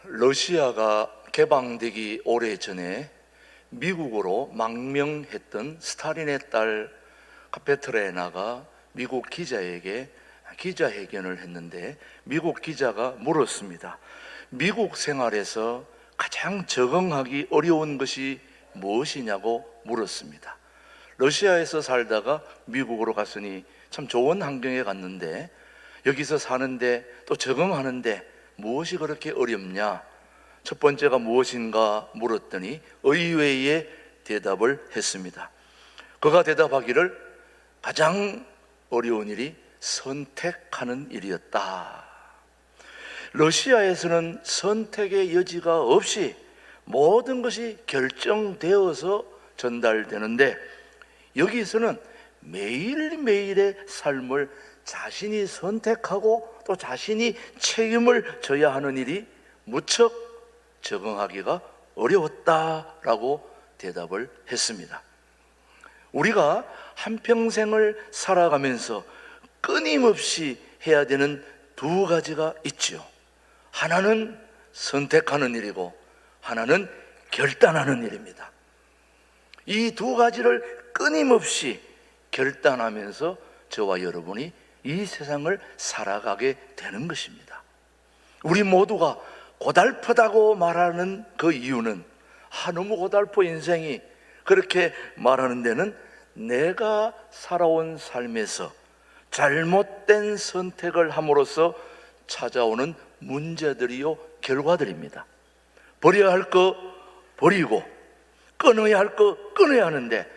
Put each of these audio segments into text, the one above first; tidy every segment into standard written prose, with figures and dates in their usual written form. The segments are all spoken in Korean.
러시아가 개방되기 오래전에 미국으로 망명했던 스탈린의 딸 카페트레나가 미국 기자에게 기자회견을 했는데, 미국 기자가 물었습니다. 미국 생활에서 가장 적응하기 어려운 것이 무엇이냐고 물었습니다. 러시아에서 살다가 미국으로 갔으니 참 좋은 환경에 갔는데, 여기서 사는데 또 적응하는데 무엇이 그렇게 어렵냐? 첫 번째가 무엇인가 물었더니 의외의 대답을 했습니다. 그가 대답하기를 가장 어려운 일이 선택하는 일이었다. 러시아에서는 선택의 여지가 없이 모든 것이 결정되어서 전달되는데, 여기서는 매일매일의 삶을 자신이 선택하고 또 자신이 책임을 져야 하는 일이 무척 적응하기가 어려웠다라고 대답을 했습니다. 우리가 한평생을 살아가면서 끊임없이 해야 되는 두 가지가 있죠. 하나는 선택하는 일이고 하나는 결단하는 일입니다. 이 두 가지를 끊임없이 결단하면서 저와 여러분이 이 세상을 살아가게 되는 것입니다. 우리 모두가 고달프다고 말하는 그 이유는, 너무 고달프 인생이, 그렇게 말하는 데는 내가 살아온 삶에서 잘못된 선택을 함으로써 찾아오는 문제들이요, 결과들입니다. 버려야 할 거 버리고 끊어야 할 거 끊어야 하는데,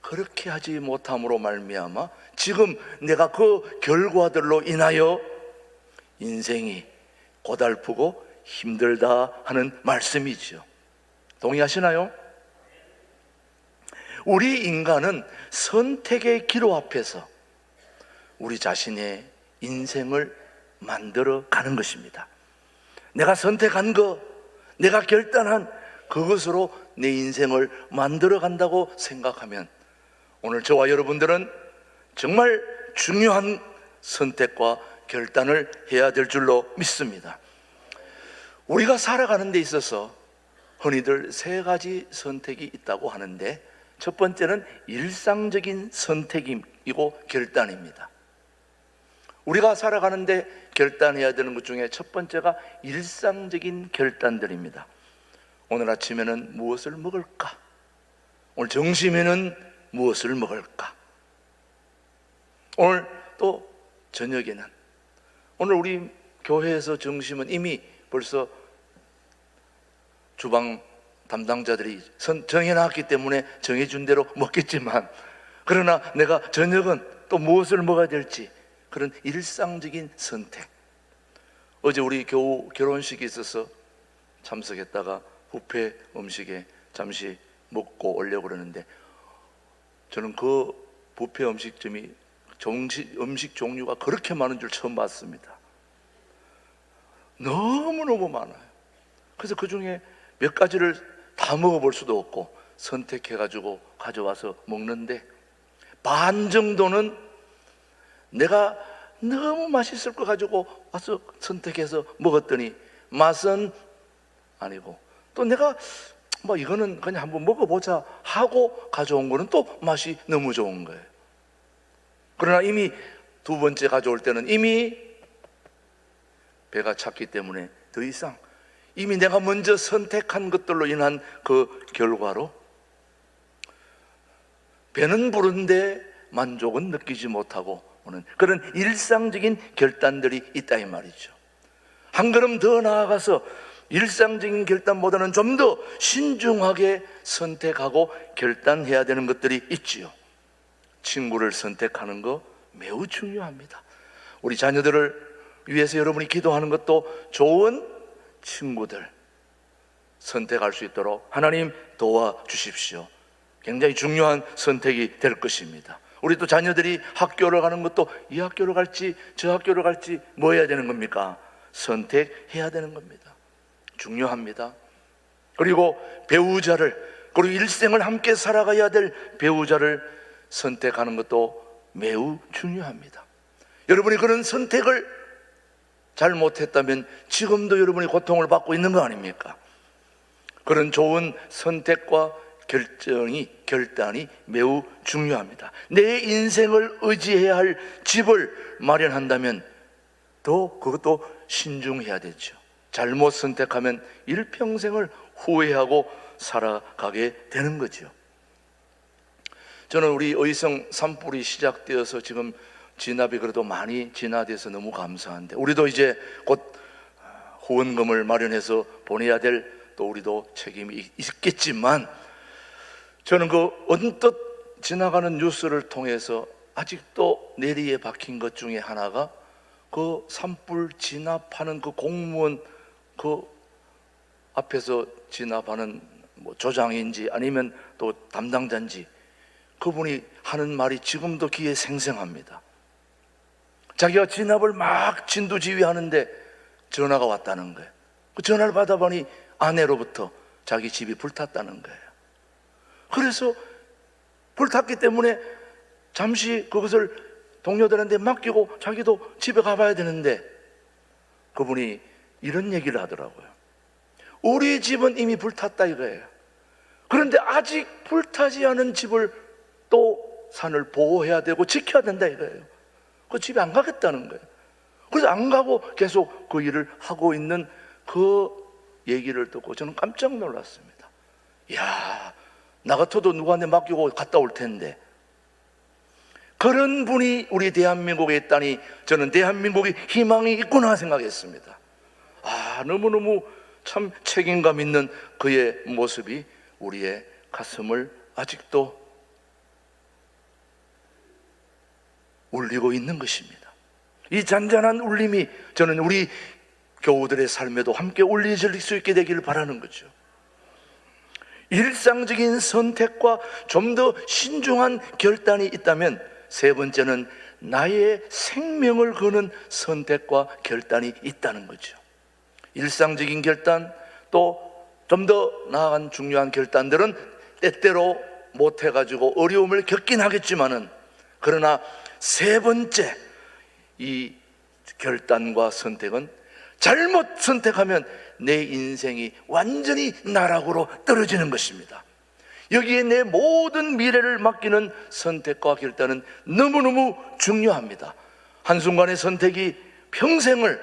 그렇게 하지 못함으로 말미암아 지금 내가 그 결과들로 인하여 인생이 고달프고 힘들다 하는 말씀이죠. 동의하시나요? 우리 인간은 선택의 기로 앞에서 우리 자신의 인생을 만들어 가는 것입니다. 내가 선택한 것, 내가 결단한 그것으로 내 인생을 만들어 간다고 생각하면, 오늘 저와 여러분들은 정말 중요한 선택과 결단을 해야 될 줄로 믿습니다. 우리가 살아가는 데 있어서 흔히들 세 가지 선택이 있다고 하는데, 첫 번째는 일상적인 선택이고 결단입니다. 우리가 살아가는데 결단해야 되는 것 중에 첫 번째가 일상적인 결단들입니다. 오늘 아침에는 무엇을 먹을까? 오늘 점심에는 무엇을 먹을까? 오늘 또 저녁에는, 오늘 우리 교회에서 점심은 이미 벌써 주방 담당자들이 정해놨기 때문에 정해준 대로 먹겠지만, 그러나 내가 저녁은 또 무엇을 먹어야 될지, 그런 일상적인 선택. 어제 우리 교우 결혼식이 있어서 참석했다가 뷔페 음식에 잠시 먹고 오려고 그러는데, 저는 그 뷔페 음식점이 음식 종류가 그렇게 많은 줄 처음 봤습니다. 너무너무 많아요. 그래서 그 중에 몇 가지를 다 먹어볼 수도 없고 선택해가지고 가져와서 먹는데, 반 정도는 내가 너무 맛있을 거 가지고 와서 선택해서 먹었더니 맛은 아니고, 또 내가 이거는 그냥 한번 먹어보자 하고 가져온 거는 또 맛이 너무 좋은 거예요. 그러나 이미 두 번째 가져올 때는 이미 배가 찼기 때문에 더 이상, 이미 내가 먼저 선택한 것들로 인한 그 결과로 배는 부른데 만족은 느끼지 못하고 오는 그런 일상적인 결단들이 있다 이 말이죠. 한 걸음 더 나아가서 일상적인 결단보다는 좀 더 신중하게 선택하고 결단해야 되는 것들이 있지요. 친구를 선택하는 거 매우 중요합니다. 우리 자녀들을 위해서 여러분이 기도하는 것도 좋은 친구들 선택할 수 있도록 하나님 도와주십시오. 굉장히 중요한 선택이 될 것입니다. 우리 또 자녀들이 학교를 가는 것도, 이 학교를 갈지 저 학교를 갈지 뭐 해야 되는 겁니까? 선택해야 되는 겁니다. 중요합니다. 그리고 배우자를, 그리고 일생을 함께 살아가야 될 배우자를 선택하는 것도 매우 중요합니다. 여러분이 그런 선택을 잘못했다면 지금도 여러분이 고통을 받고 있는 거 아닙니까? 그런 좋은 선택과 결단이 매우 중요합니다. 내 인생을 의지해야 할 집을 마련한다면 그것도 신중해야 되죠. 잘못 선택하면 일평생을 후회하고 살아가게 되는 거죠. 저는 우리 의성 산불이 시작되어서 지금 진압이 그래도 많이 진화돼서 너무 감사한데, 우리도 이제 곧 후원금을 마련해서 보내야 될 또 우리도 책임이 있겠지만, 저는 그 언뜻 지나가는 뉴스를 통해서 아직도 내리에 박힌 것 중에 하나가 그 산불 진압하는 그 공무원 그 앞에서 진압하는 조장인지 아니면 또 담당자인지, 그분이 하는 말이 지금도 귀에 생생합니다. 자기가 진압을 막 진두지휘하는데 전화가 왔다는 거예요. 그 전화를 받아보니 아내로부터 자기 집이 불탔다는 거예요. 그래서 불탔기 때문에 잠시 그것을 동료들한테 맡기고 자기도 집에 가봐야 되는데, 그분이 이런 얘기를 하더라고요. 우리 집은 이미 불탔다 이거예요. 그런데 아직 불타지 않은 집을 또 산을 보호해야 되고 지켜야 된다 이거예요. 그 집에 안 가겠다는 거예요. 그래서 안 가고 계속 그 일을 하고 있는 그 얘기를 듣고 저는 깜짝 놀랐습니다. 이야, 나 같아도 누구한테 맡기고 갔다 올 텐데 그런 분이 우리 대한민국에 있다니, 저는 대한민국이 희망이 있구나 생각했습니다. 너무너무 참 책임감 있는 그의 모습이 우리의 가슴을 아직도 울리고 있는 것입니다. 이 잔잔한 울림이 저는 우리 교우들의 삶에도 함께 울려질 수 있게 되기를 바라는 거죠. 일상적인 선택과 좀 더 신중한 결단이 있다면, 세 번째는 나의 생명을 거는 선택과 결단이 있다는 거죠. 일상적인 결단, 또 좀 더 나아간 중요한 결단들은 때때로 못해가지고 어려움을 겪긴 하겠지만은, 그러나 세 번째 이 결단과 선택은 잘못 선택하면 내 인생이 완전히 나락으로 떨어지는 것입니다. 여기에 내 모든 미래를 맡기는 선택과 결단은 너무너무 중요합니다. 한순간의 선택이 평생을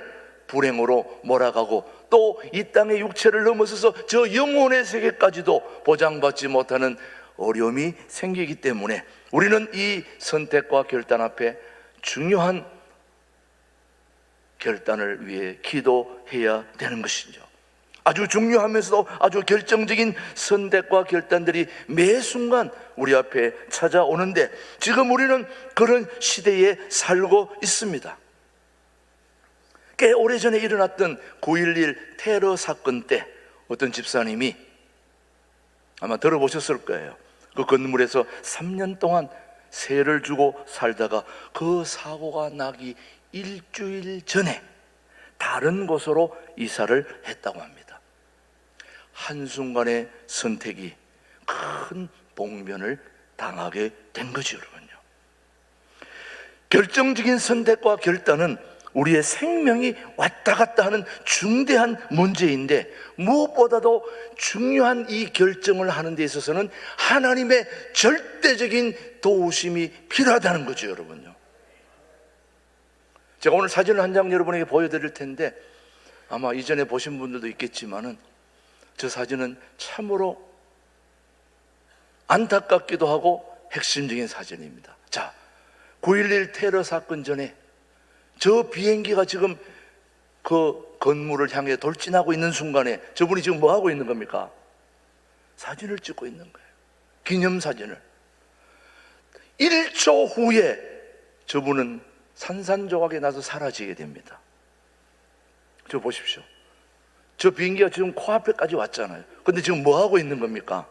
불행으로 몰아가고 또 이 땅의 육체를 넘어서서 저 영혼의 세계까지도 보장받지 못하는 어려움이 생기기 때문에 우리는 이 선택과 결단 앞에 중요한 결단을 위해 기도해야 되는 것이죠. 아주 중요하면서도 아주 결정적인 선택과 결단들이 매 순간 우리 앞에 찾아오는데, 지금 우리는 그런 시대에 살고 있습니다. 꽤 오래전에 일어났던 9.11 테러 사건 때 어떤 집사님이, 아마 들어보셨을 거예요. 그 건물에서 3년 동안 세를 주고 살다가 그 사고가 나기 일주일 전에 다른 곳으로 이사를 했다고 합니다. 한순간의 선택이 큰 복면을 당하게 된 거죠, 여러분요. 결정적인 선택과 결단은 우리의 생명이 왔다 갔다 하는 중대한 문제인데, 무엇보다도 중요한 이 결정을 하는 데 있어서는 하나님의 절대적인 도우심이 필요하다는 거죠, 여러분요. 제가 오늘 사진을 한 장 여러분에게 보여드릴 텐데, 아마 이전에 보신 분들도 있겠지만은 저 사진은 참으로 안타깝기도 하고 핵심적인 사진입니다. 자, 9.11 테러 사건 전에 저 비행기가 지금 그 건물을 향해 돌진하고 있는 순간에 저분이 지금 뭐 하고 있는 겁니까? 사진을 찍고 있는 거예요. 기념사진을. 1초 후에 저분은 산산조각에 나서 사라지게 됩니다. 저 보십시오. 저 비행기가 지금 코앞에까지 왔잖아요. 근데 지금 뭐 하고 있는 겁니까?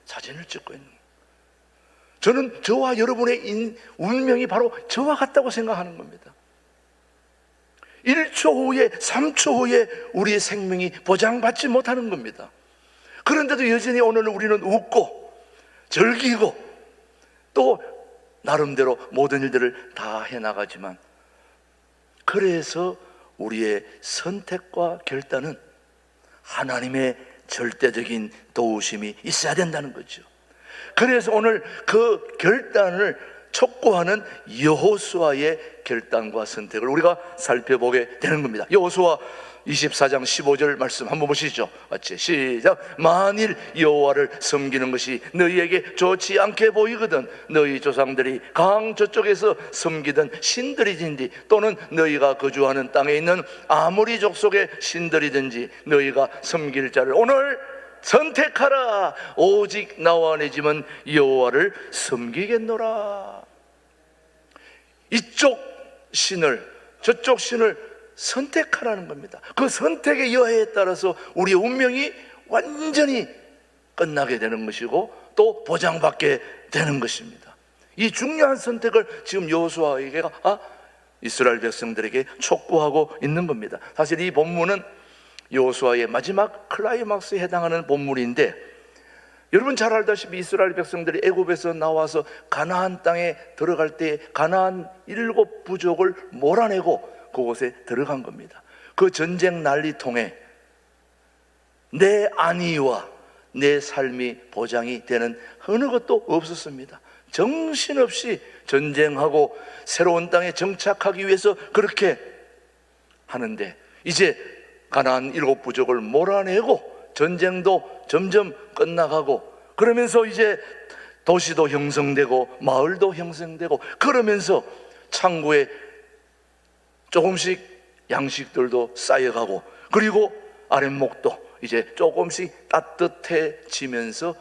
사진을 찍고 있는 거예요. 저는 저와 여러분의 운명이 바로 저와 같다고 생각하는 겁니다. 1초 후에, 3초 후에 우리의 생명이 보장받지 못하는 겁니다. 그런데도 여전히 오늘 우리는 웃고 즐기고 또 나름대로 모든 일들을 다 해나가지만, 그래서 우리의 선택과 결단은 하나님의 절대적인 도우심이 있어야 된다는 거죠. 그래서 오늘 그 결단을 촉구하는 여호수아의 결단과 선택을 우리가 살펴보게 되는 겁니다. 여호수아 24장 15절 말씀 한번 보시죠. 같이 시작. 만일 여호와를 섬기는 것이 너희에게 좋지 않게 보이거든 너희 조상들이 강 저쪽에서 섬기던 신들이든지 또는 너희가 거주하는 땅에 있는 아모리 족속의 신들이든지 너희가 섬길 자를 오늘 선택하라. 오직 나와 내 집은 여호와를 섬기겠노라. 이쪽 신을 저쪽 신을 선택하라는 겁니다. 그 선택의 여하에 따라서 우리의 운명이 완전히 끝나게 되는 것이고 또 보장받게 되는 것입니다. 이 중요한 선택을 지금 여호수아에게 이스라엘 백성들에게 촉구하고 있는 겁니다. 사실 이 본문은 여호수아의 마지막 클라이막스에 해당하는 본문인데, 여러분 잘 알다시피 이스라엘 백성들이 애굽에서 나와서 가나안 땅에 들어갈 때 가나안 7 부족을 몰아내고 그곳에 들어간 겁니다. 그 전쟁 난리통에 내 안위와 내 삶이 보장이 되는 어느 것도 없었습니다. 정신없이 전쟁하고 새로운 땅에 정착하기 위해서 그렇게 하는데, 이제 가나안 7 부족을 몰아내고 전쟁도 점점 끝나가고 그러면서 이제 도시도 형성되고 마을도 형성되고 그러면서 창고에 조금씩 양식들도 쌓여가고 그리고 아랫목도 이제 조금씩 따뜻해지면서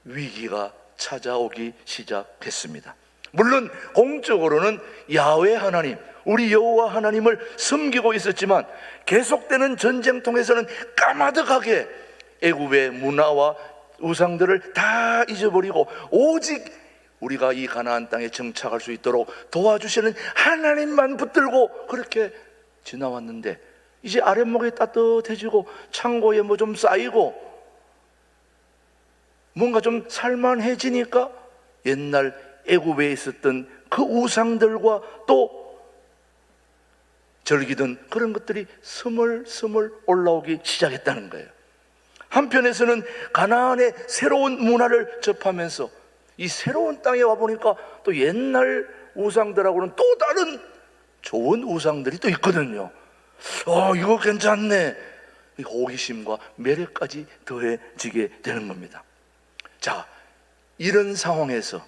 위기가 찾아오기 시작했습니다. 물론 공적으로는 야훼 하나님, 우리 여호와 하나님을 섬기고 있었지만 계속되는 전쟁통에서는 까마득하게 애굽의 문화와 우상들을 다 잊어버리고 오직 우리가 이 가나안 땅에 정착할 수 있도록 도와주시는 하나님만 붙들고 그렇게 지나왔는데, 이제 아랫목이 따뜻해지고 창고에 뭐 좀 쌓이고 뭔가 좀 살만해지니까 옛날 애굽에 있었던 그 우상들과 또 절기던 그런 것들이 스물스물 올라오기 시작했다는 거예요. 한편에서는 가나안의 새로운 문화를 접하면서 이 새로운 땅에 와보니까 또 옛날 우상들하고는 또 다른 좋은 우상들이 또 있거든요. 이거 괜찮네. 호기심과 매력까지 더해지게 되는 겁니다. 자, 이런 상황에서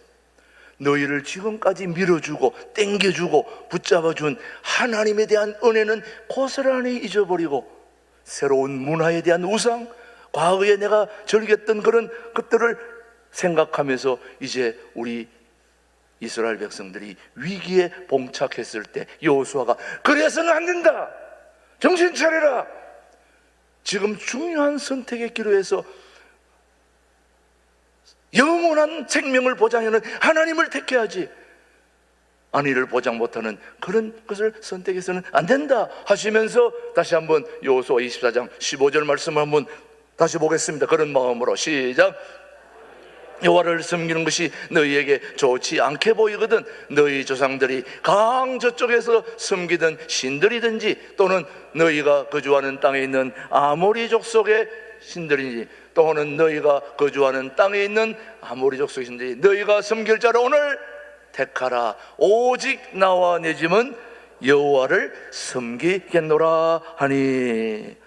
너희를 지금까지 밀어주고 땡겨주고 붙잡아준 하나님에 대한 은혜는 고스란히 잊어버리고 새로운 문화에 대한 우상, 과거에 내가 즐겼던 그런 것들을 생각하면서 이제 우리 이스라엘 백성들이 위기에 봉착했을 때 여호수아가 그래서는 안 된다, 정신 차려라, 지금 중요한 선택의 기로에서 영원한 생명을 보장하는 하나님을 택해야지 안위를 보장 못하는 그런 것을 선택해서는 안 된다 하시면서 다시 한번 여호수아 24장 15절 말씀을 한번 다시 보겠습니다. 그런 마음으로 시작. 여호와를 섬기는 것이 너희에게 좋지 않게 보이거든 너희 조상들이 강 저쪽에서 섬기던 신들이든지 또는 너희가 거주하는 땅에 있는 아모리 족속의 신들이든지 또는 너희가 거주하는 땅에 있는 아모리 족속의 신들이 너희가 섬길 자를 오늘 택하라. 오직 나와 내 집은 여호와를 섬기겠노라 하니.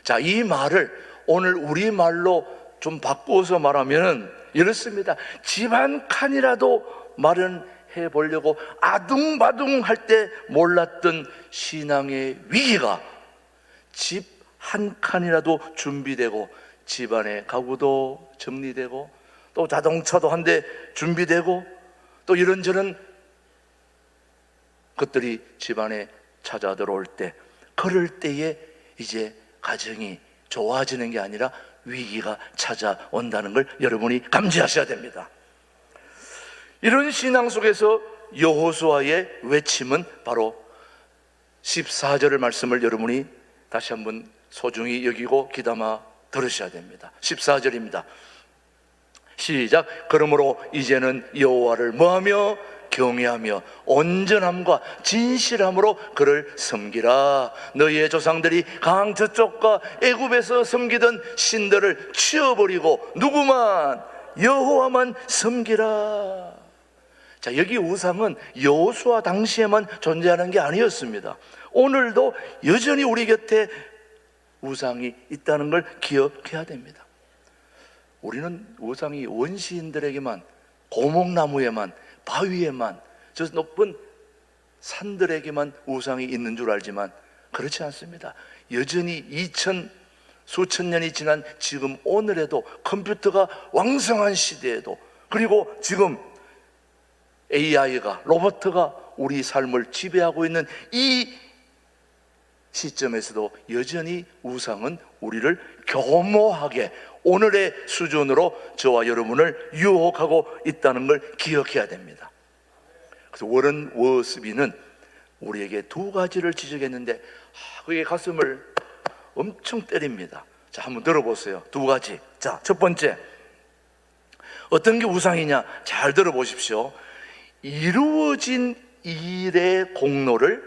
자, 이 말을 오늘 우리말로 좀 바꾸어서 말하면 이렇습니다. 집 한 칸이라도 마련해 보려고 아둥바둥할 때 몰랐던 신앙의 위기가 집 한 칸이라도 준비되고 집안의 가구도 정리되고 또 자동차도 한 대 준비되고 또 이런저런 것들이 집안에 찾아 들어올 때, 그럴 때에 이제 가정이 좋아지는 게 아니라 위기가 찾아온다는 걸 여러분이 감지하셔야 됩니다. 이런 신앙 속에서 여호수아의 외침은 바로 14절의 말씀을 여러분이 다시 한번 소중히 여기고 귀담아 들으셔야 됩니다. 14절입니다. 시작. 그러므로 이제는 여호와를 뭐하며 경외하며 온전함과 진실함으로 그를 섬기라. 너희의 조상들이 강 저쪽과 애굽에서 섬기던 신들을 치워버리고 누구만? 여호와만 섬기라. 자, 여기 우상은 여호수아 당시에만 존재하는 게 아니었습니다. 오늘도 여전히 우리 곁에 우상이 있다는 걸 기억해야 됩니다. 우리는 우상이 원시인들에게만, 고목나무에만, 바위에만, 저 높은 산들에게만 우상이 있는 줄 알지만 그렇지 않습니다. 여전히 수천 년이 지난 지금 오늘에도, 컴퓨터가 왕성한 시대에도, 그리고 지금 AI가, 로봇가 우리 삶을 지배하고 있는 이 시점에서도 여전히 우상은 우리를 교모하게, 오늘의 수준으로 저와 여러분을 유혹하고 있다는 걸 기억해야 됩니다. 그래서 워런 워스비는 우리에게 두 가지를 지적했는데 그게 가슴을 엄청 때립니다. 자, 한번 들어보세요. 두 가지. 자, 첫 번째, 어떤 게 우상이냐? 잘 들어보십시오. 이루어진 일의 공로를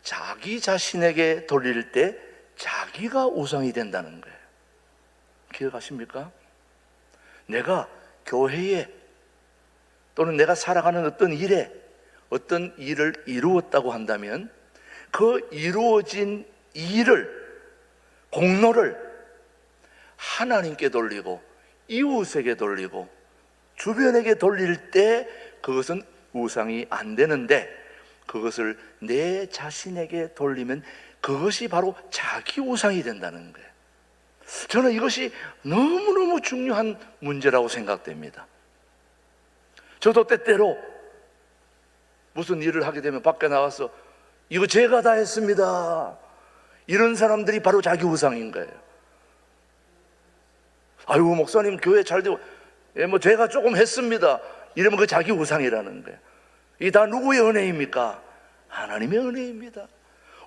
자기 자신에게 돌릴 때 자기가 우상이 된다는 거예요. 기억하십니까? 내가 교회에 또는 내가 살아가는 어떤 일에 어떤 일을 이루었다고 한다면 그 이루어진 일을, 공로를 하나님께 돌리고 이웃에게 돌리고 주변에게 돌릴 때 그것은 우상이 안 되는데, 그것을 내 자신에게 돌리면 그것이 바로 자기 우상이 된다는 거예요. 저는 이것이 너무너무 중요한 문제라고 생각됩니다. 저도 때때로 무슨 일을 하게 되면 밖에 나가서 이거 제가 다 했습니다, 이런 사람들이 바로 자기 우상인 거예요. 아이고 목사님 교회 잘 되고, 뭐 제가 조금 했습니다, 이러면 그 자기 우상이라는 거예요. 이게 다 누구의 은혜입니까? 하나님의 은혜입니다.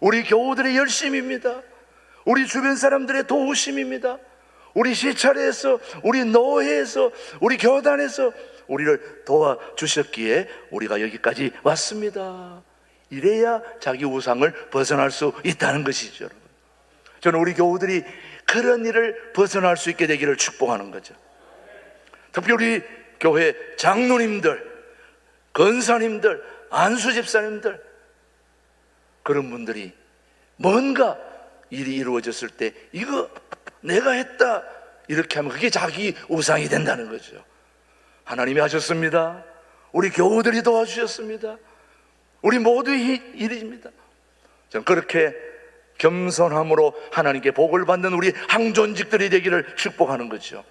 우리 교우들의 열심입니다. 우리 주변 사람들의 도우심입니다. 우리 시찰에서, 우리 노회에서, 우리 교단에서 우리를 도와주셨기에 우리가 여기까지 왔습니다. 이래야 자기 우상을 벗어날 수 있다는 것이죠. 여러분, 저는 우리 교우들이 그런 일을 벗어날 수 있게 되기를 축복하는 거죠. 특히 우리 교회 장로님들, 권사님들, 안수집사님들, 그런 분들이 뭔가 일이 이루어졌을 때 이거 내가 했다 이렇게 하면 그게 자기 우상이 된다는 거죠. 하나님이 하셨습니다. 우리 교우들이 도와주셨습니다. 우리 모두의 일입니다. 저는 그렇게 겸손함으로 하나님께 복을 받는 우리 항존직들이 되기를 축복하는 거죠.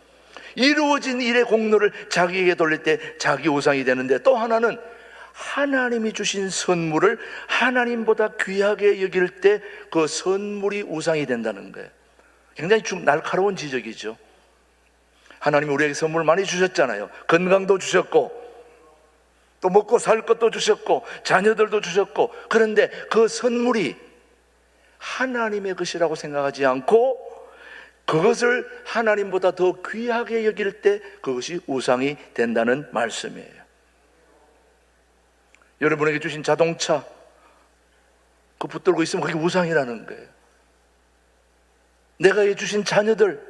이루어진 일의 공로를 자기에게 돌릴 때 자기 우상이 되는데, 또 하나는 하나님이 주신 선물을 하나님보다 귀하게 여길 때 그 선물이 우상이 된다는 거예요. 굉장히 날카로운 지적이죠. 하나님이 우리에게 선물 많이 주셨잖아요. 건강도 주셨고, 또 먹고 살 것도 주셨고, 자녀들도 주셨고, 그런데 그 선물이 하나님의 것이라고 생각하지 않고 그것을 하나님보다 더 귀하게 여길 때 그것이 우상이 된다는 말씀이에요. 여러분에게 주신 자동차 그 붙들고 있으면 그게 우상이라는 거예요. 내가 주신 자녀들,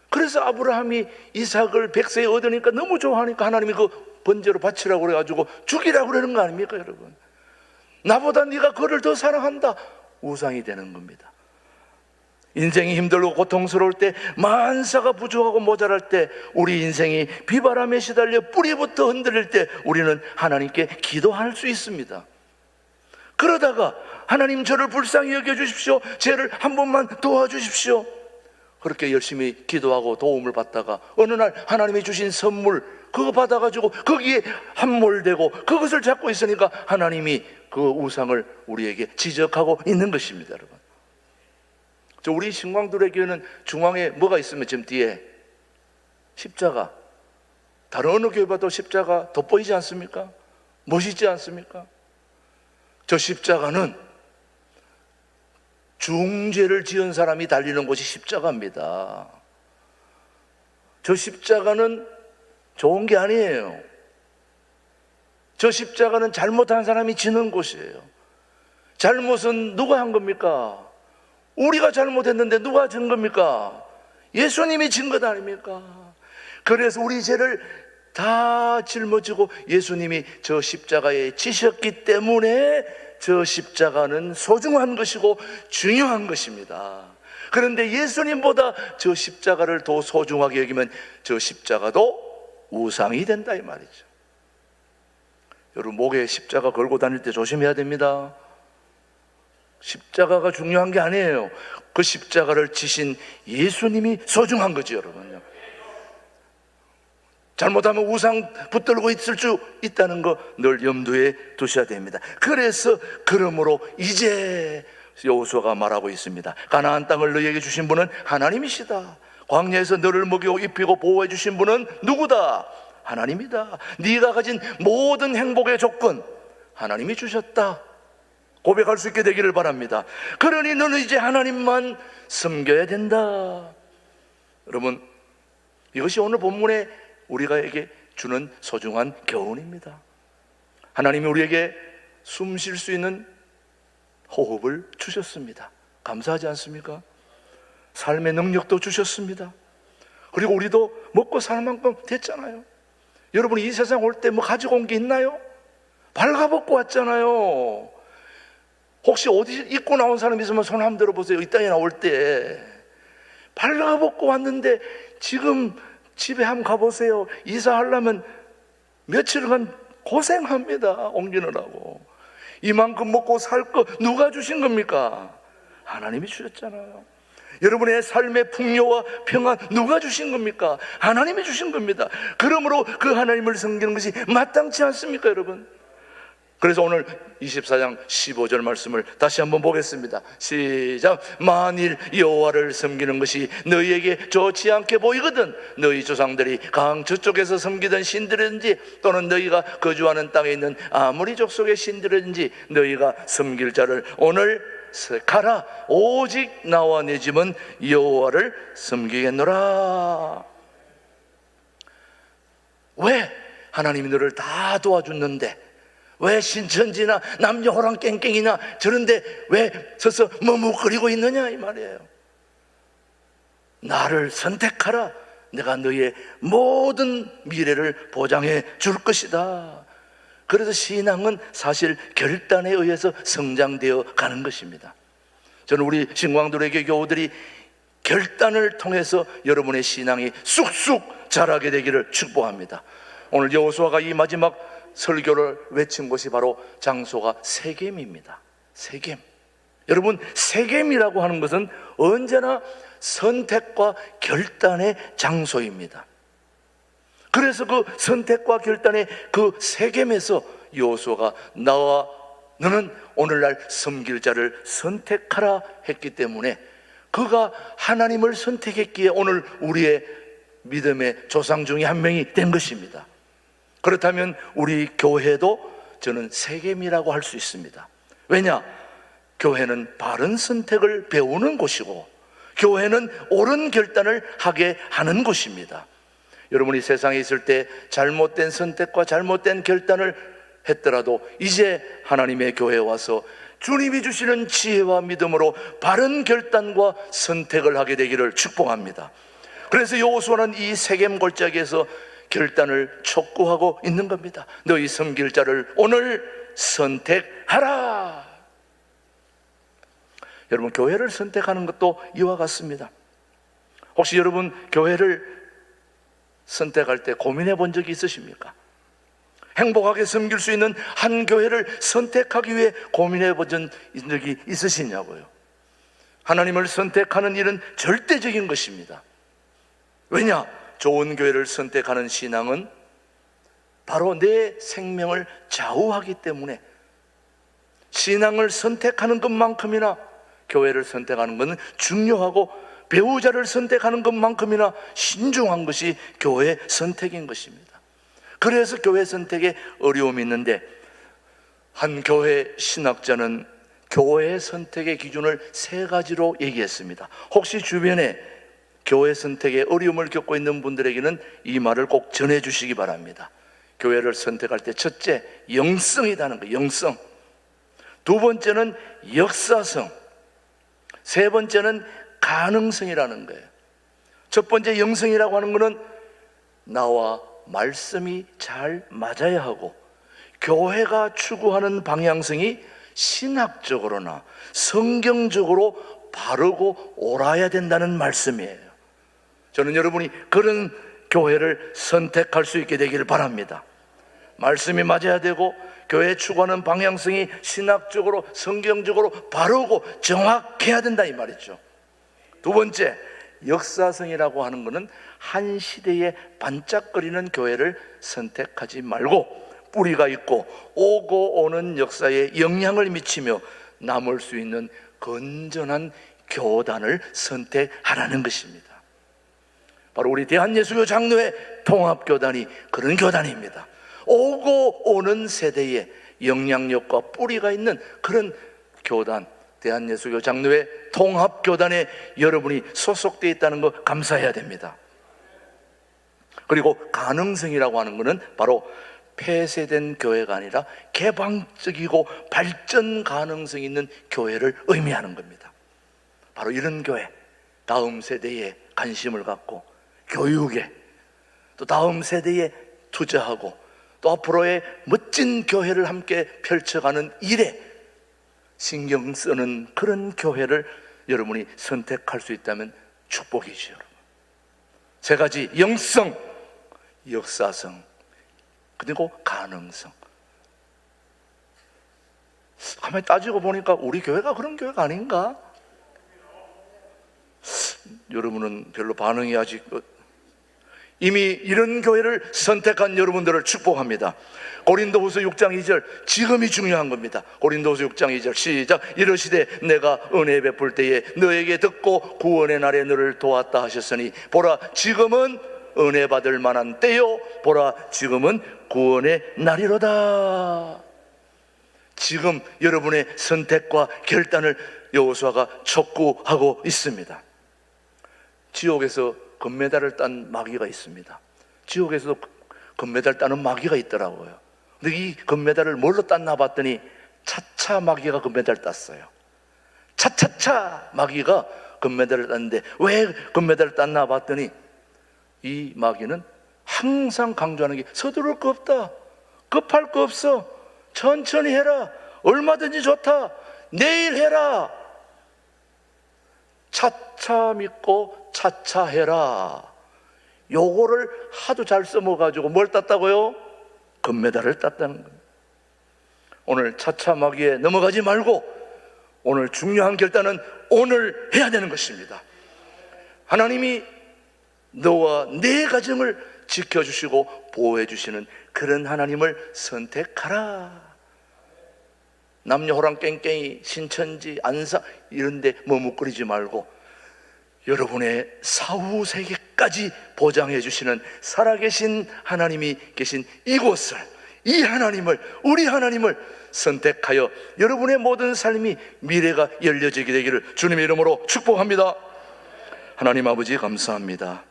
그래서 아브라함이 이삭을 100세에 얻으니까 너무 좋아하니까 하나님이 그 번제로 바치라고 그래가지고 죽이라고 그러는 거 아닙니까? 여러분, 나보다 네가 그를 더 사랑한다, 우상이 되는 겁니다. 인생이 힘들고 고통스러울 때, 만사가 부족하고 모자랄 때, 우리 인생이 비바람에 시달려 뿌리부터 흔들릴 때 우리는 하나님께 기도할 수 있습니다. 그러다가 하나님 저를 불쌍히 여겨주십시오, 죄를 한 번만 도와주십시오, 그렇게 열심히 기도하고 도움을 받다가 어느 날 하나님이 주신 선물 그거 받아가지고 거기에 함몰되고 그것을 잡고 있으니까 하나님이 그 우상을 우리에게 지적하고 있는 것입니다. 여러분, 우리 신광들의 교회는 중앙에 뭐가 있으면 지금 뒤에 십자가, 다른 어느 교회 봐도 십자가 돋보이지 않습니까? 멋있지 않습니까? 저 십자가는 중죄를 지은 사람이 달리는 곳이 십자가입니다. 저 십자가는 좋은 게 아니에요. 저 십자가는 잘못한 사람이 지는 곳이에요. 잘못은 누가 한 겁니까? 우리가 잘못했는데 누가 진 겁니까? 예수님이 진 것 아닙니까? 그래서 우리 죄를 다 짊어지고 예수님이 저 십자가에 지셨기 때문에 저 십자가는 소중한 것이고 중요한 것입니다. 그런데 예수님보다 저 십자가를 더 소중하게 여기면 저 십자가도 우상이 된다 이 말이죠. 여러분, 목에 십자가 걸고 다닐 때 조심해야 됩니다. 십자가가 중요한 게 아니에요. 그 십자가를 지신 예수님이 소중한 거죠, 여러분요. 잘못하면 우상 붙들고 있을 수 있다는 거 늘 염두에 두셔야 됩니다. 그러므로 이제 여호수아가 말하고 있습니다. 가나안 땅을 너희에게 주신 분은 하나님이시다. 광야에서 너를 먹이고 입히고 보호해 주신 분은 누구다? 하나님이다. 네가 가진 모든 행복의 조건 하나님이 주셨다. 고백할 수 있게 되기를 바랍니다. 그러니 너는 이제 하나님만 섬겨야 된다. 여러분, 이것이 오늘 본문에 우리가에게 주는 소중한 교훈입니다. 하나님이 우리에게 숨 쉴 수 있는 호흡을 주셨습니다. 감사하지 않습니까? 삶의 능력도 주셨습니다. 그리고 우리도 먹고 살 만큼 됐잖아요. 여러분, 이 세상 올 때 뭐 가지고 온 게 있나요? 발가벗고 왔잖아요. 혹시 어디 입고 나온 사람 있으면 손 한번 들어보세요. 이 땅에 나올 때 발가벗고 왔는데 지금 집에 한번 가보세요. 이사하려면 며칠간 고생합니다. 옮기느라고. 이만큼 먹고 살 거 누가 주신 겁니까? 하나님이 주셨잖아요. 여러분의 삶의 풍요와 평안 누가 주신 겁니까? 하나님이 주신 겁니다. 그러므로 그 하나님을 섬기는 것이 마땅치 않습니까, 여러분? 그래서 오늘 24장 15절 말씀을 다시 한번 보겠습니다. 시작. 만일 여호와를 섬기는 것이 너희에게 좋지 않게 보이거든 너희 조상들이 강 저쪽에서 섬기던 신들이든지 또는 너희가 거주하는 땅에 있는 아무리 족속의 신들이든지 너희가 섬길 자를 오늘 가라. 오직 나와 내 집은 여호와를 섬기겠노라. 왜? 하나님이 너를 다 도와줬는데 왜 신천지나 남녀 호랑 깽깽이나 저런데 왜 서서 머뭇거리고 있느냐 이 말이에요. 나를 선택하라. 내가 너의 모든 미래를 보장해 줄 것이다. 그래서 신앙은 사실 결단에 의해서 성장되어 가는 것입니다. 저는 우리 신광들에게 교우들이 결단을 통해서 여러분의 신앙이 쑥쑥 자라게 되기를 축복합니다. 오늘 여호수아가 이 마지막 설교를 외친 곳이 바로 장소가 세겜입니다. 세겜. 여러분, 세겜이라고 하는 것은 언제나 선택과 결단의 장소입니다. 그래서 그 선택과 결단의 그 세겜에서 여호수아가 나와 너는 오늘날 섬길 자를 선택하라 했기 때문에 그가 하나님을 선택했기에 오늘 우리의 믿음의 조상 중에 한 명이 된 것입니다. 그렇다면 우리 교회도 저는 세겜이라고 할 수 있습니다. 왜냐? 교회는 바른 선택을 배우는 곳이고 교회는 옳은 결단을 하게 하는 곳입니다. 여러분이 세상에 있을 때 잘못된 선택과 잘못된 결단을 했더라도 이제 하나님의 교회에 와서 주님이 주시는 지혜와 믿음으로 바른 결단과 선택을 하게 되기를 축복합니다. 그래서 여호수아는 이 세겜 골짜기에서 결단을 촉구하고 있는 겁니다. 너희 섬길 자를 오늘 선택하라. 여러분, 교회를 선택하는 것도 이와 같습니다. 혹시 여러분 교회를 선택할 때 고민해 본 적이 있으십니까? 행복하게 섬길 수 있는 한 교회를 선택하기 위해 고민해 본 적이 있으시냐고요. 하나님을 선택하는 일은 절대적인 것입니다. 왜냐? 좋은 교회를 선택하는 신앙은 바로 내 생명을 좌우하기 때문에 신앙을 선택하는 것만큼이나 교회를 선택하는 것은 중요하고 배우자를 선택하는 것만큼이나 신중한 것이 교회 선택인 것입니다. 그래서 교회 선택에 어려움이 있는데 한 교회 신학자는 교회 선택의 기준을 3가지로 얘기했습니다. 혹시 주변에 교회 선택에 어려움을 겪고 있는 분들에게는 이 말을 꼭 전해 주시기 바랍니다. 교회를 선택할 때 첫째, 영성이라는 거예요. 영성. 두 번째는 역사성. 세 번째는 가능성이라는 거예요. 첫 번째 영성이라고 하는 것은 나와 말씀이 잘 맞아야 하고, 교회가 추구하는 방향성이 신학적으로나 성경적으로 바르고 옳아야 된다는 말씀이에요. 저는 여러분이 그런 교회를 선택할 수 있게 되기를 바랍니다. 말씀이 맞아야 되고, 교회 추구하는 방향성이 신학적으로 성경적으로 바르고 정확해야 된다 이 말이죠. 두 번째, 역사성이라고 하는 것은 한 시대에 반짝거리는 교회를 선택하지 말고, 뿌리가 있고 오고 오는 역사에 영향을 미치며 남을 수 있는 건전한 교단을 선택하라는 것입니다. 바로 우리 대한예수교 장로회 통합교단이 그런 교단입니다. 오고 오는 세대에 영향력과 뿌리가 있는 그런 교단, 대한예수교 장로회 통합교단에 여러분이 소속되어 있다는 거 감사해야 됩니다. 그리고 가능성이라고 하는 것은 바로 폐쇄된 교회가 아니라 개방적이고 발전 가능성 있는 교회를 의미하는 겁니다. 바로 이런 교회, 다음 세대에 관심을 갖고 교육에, 또 다음 세대에 투자하고, 또 앞으로의 멋진 교회를 함께 펼쳐가는 일에 신경 쓰는 그런 교회를 여러분이 선택할 수 있다면 축복이죠. 여러분, 세 가지: 영성, 역사성, 그리고 가능성. 가만히 따지고 보니까 우리 교회가 그런 교회가 아닌가? 여러분은 별로 반응이 아직, 이미 이런 교회를 선택한 여러분들을 축복합니다. 고린도후서 6장 2절, 지금이 중요한 겁니다. 고린도후서 6장 2절 시작. 이르시되 내가 은혜 베풀 때에 너에게 듣고 구원의 날에 너를 도왔다 하셨으니 보라 지금은 은혜 받을 만한 때요, 보라 지금은 구원의 날이로다. 지금 여러분의 선택과 결단을 여호수아가 촉구하고 있습니다. 지옥에서 금메달을 딴 마귀가 있습니다. 지옥에서도 금메달 따는 마귀가 있더라고요. 근데 이 금메달을 뭘로 땄나 봤더니 차차 마귀가 금메달 땄어요. 차차차 마귀가 금메달을 땄는데 왜 금메달을 땄나 봤더니 이 마귀는 항상 강조하는 게 서두를 거 없다, 급할 거 없어, 천천히 해라, 얼마든지 좋다, 내일 해라, 차차 믿고 차차 해라. 요거를 하도 잘 써먹어가지고 뭘 땄다고요? 금메달을 땄다는 겁니다. 오늘 차차 마귀에 넘어가지 말고 오늘 중요한 결단은 오늘 해야 되는 것입니다. 하나님이 너와 내 가정을 지켜주시고 보호해주시는 그런 하나님을 선택하라. 남녀 호랑 깽깽이 신천지 안사 이런 데 머뭇거리지 말고 여러분의 사후 세계까지 보장해 주시는 살아계신 하나님이 계신 이곳을, 이 하나님을, 우리 하나님을 선택하여 여러분의 모든 삶이 미래가 열려지게 되기를 주님의 이름으로 축복합니다. 하나님 아버지 감사합니다.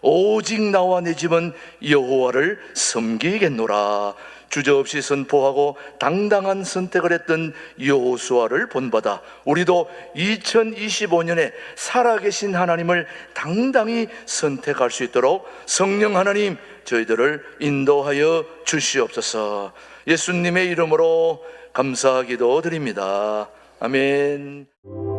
오직 나와 내 집은 여호와를 섬기겠노라 주저없이 선포하고 당당한 선택을 했던 여호수아를 본받아 우리도 2025년에 살아계신 하나님을 당당히 선택할 수 있도록 성령 하나님 저희들을 인도하여 주시옵소서. 예수님의 이름으로 감사기도 드립니다. 아멘.